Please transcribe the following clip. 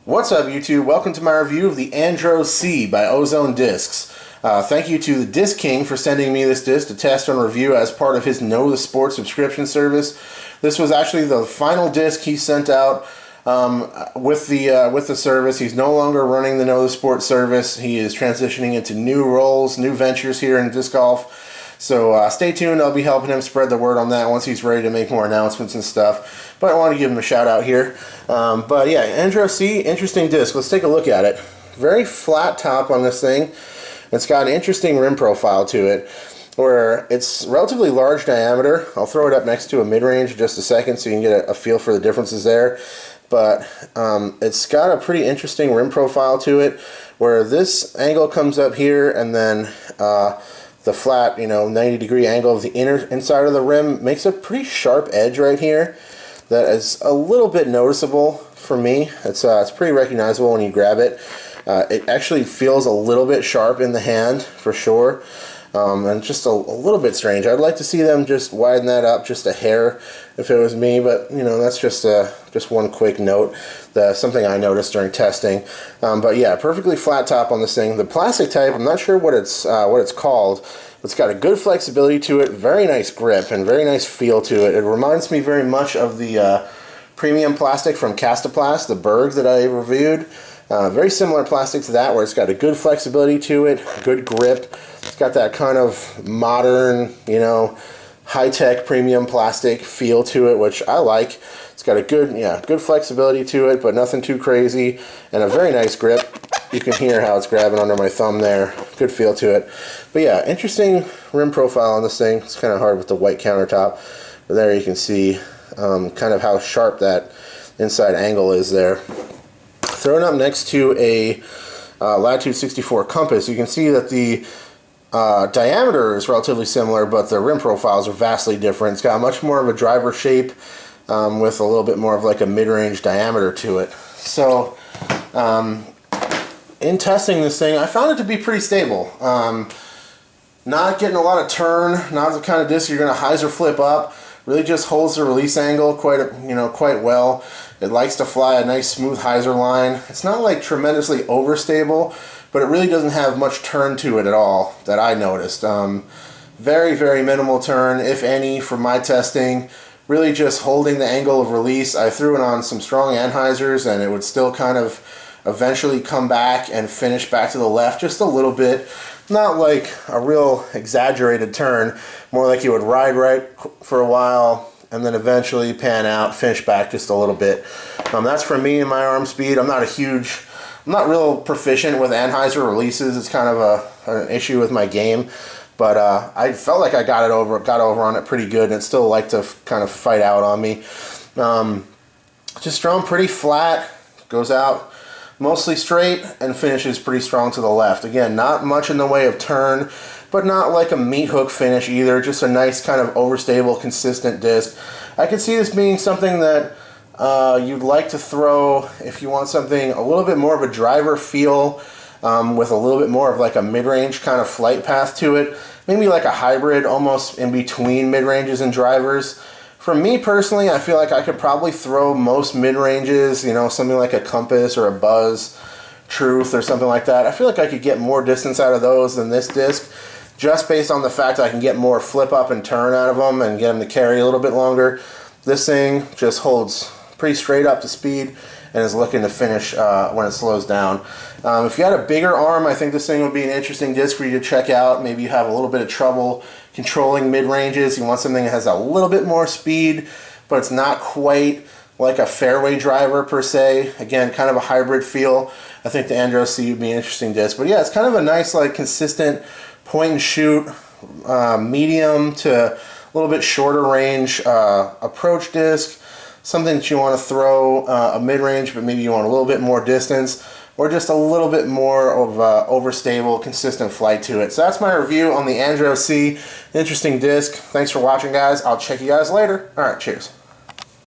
What's up, YouTube? Welcome to my review of the Andro C by Ozone Discs. Thank you to the Disc King for sending me this disc to test and review as part of his Know the Sport subscription service. This was actually the final disc he sent out with the service. He's no longer running the Know the Sport service. He is transitioning into new roles, new ventures here in disc golf. So stay tuned. I'll be helping him spread the word on that once he's ready to make more announcements and stuff. But I want to give him a shout out here. But yeah, Andro C, interesting disc. Let's take a look at it. Very flat top on this thing. It's got an interesting rim profile to it, where it's relatively large diameter. I'll throw it up next to a mid-range in just a second so you can get a feel for the differences there. But it's got a pretty interesting rim profile to it, where this angle comes up here, and then the flat, 90-degree angle of the inside of the rim makes a pretty sharp edge right here that is a little bit noticeable for me. It's pretty recognizable when you grab it. It actually feels a little bit sharp in the hand for sure, and just a little bit strange. I'd like to see them just widen that up just a hair if it was me, but that's just one quick note, something I noticed during testing. But yeah, perfectly flat top on this thing. The plastic type, I'm not sure what it's called. It's got a good flexibility to it, very nice grip, and very nice feel to it. It reminds me very much of the premium plastic from Castaplast, the Berg that I reviewed. Very similar plastic to that, where it's got a good flexibility to it, good grip. It's got that kind of modern, high-tech premium plastic feel to it, which I like. It's got a good flexibility to it, but nothing too crazy, and a very nice grip. You can hear how it's grabbing under my thumb there. Good feel to it. But yeah, interesting rim profile on this thing. It's kind of hard with the white countertop, but there you can see kind of how sharp that inside angle is there. Thrown up next to a Latitude 64 compass, you can see that the diameter is relatively similar, but the rim profiles are vastly different. It's got much more of a driver shape with a little bit more of like a mid-range diameter to it. So in testing this thing, I found it to be pretty stable. Not getting a lot of turn, not the kind of disc you're going to hyzer flip up. Really just holds the release angle quite well. It likes to fly a nice smooth hyzer line. It's not like tremendously overstable, but it really doesn't have much turn to it at all that I noticed. Very, very minimal turn, if any, from my testing. Really just holding the angle of release. I threw it on some strong anhyzers, and it would still kind of eventually come back and finish back to the left just a little bit. Not like a real exaggerated turn, more like you would ride right for a while and then eventually pan out, finish back just a little bit. That's for me and my arm speed. I'm not real proficient with anhyzer releases. It's kind of an issue with my game, but I felt like I got over on it pretty good, and it still liked to kind of fight out on me. Just thrown pretty flat, goes out mostly straight, and finishes pretty strong to the left. Again, not much in the way of turn, but not like a meat hook finish either. Just a nice kind of overstable, consistent disc. I could see this being something that you'd like to throw if you want something a little bit more of a driver feel, with a little bit more of like a mid-range kind of flight path to it. Maybe like a hybrid, almost in between mid-ranges and drivers. For me personally, I feel like I could probably throw most mid-ranges, something like a Compass or a Buzz Truth or something like that. I feel like I could get more distance out of those than this disc, just based on the fact that I can get more flip up and turn out of them and get them to carry a little bit longer. This thing just holds pretty straight up to speed and is looking to finish when it slows down. If you had a bigger arm, I think this thing would be an interesting disc for you to check out. Maybe you have a little bit of trouble controlling mid-ranges. You want something that has a little bit more speed, but it's not quite like a fairway driver per se. Again, kind of a hybrid feel. I think the Andro C would be an interesting disc. But yeah, it's kind of a nice, like, consistent point and shoot, medium to a little bit shorter range approach disc. Something that you want to throw a mid-range, but maybe you want a little bit more distance, or just a little bit more of overstable, consistent flight to it. So that's my review on the Andro C. Interesting disc. Thanks for watching, guys. I'll check you guys later. All right, cheers.